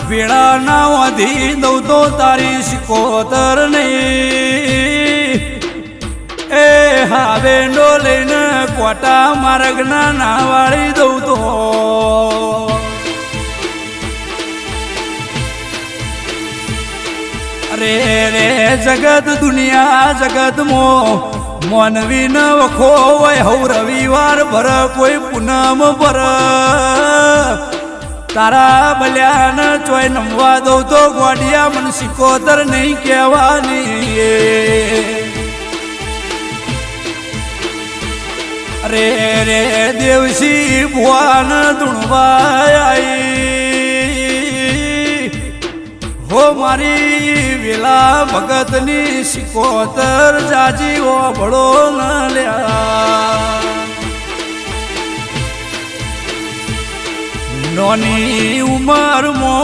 વેળા ના વધી દઉં તો તારી સિકોતર નહીં એ હવે નો લઈને કોટા માર્ગના ના વાળી દઉં તો અરે રે જગત દુનિયા જગત મોનવી ન વખો હોય હવ રવિવાર ભર કોઈ પૂનમ ભર તારા બલ્યાન ચોય નમવા દઉં તો ગોડિયા મન સિકોતર નહીં કહેવાની અરે રે દેવસી ભુવાન ધૂણવાઈ હો મારી વેલા ભગતની સિકોતર જાજી ઓભળો ન લ્યા નોની ઉંમર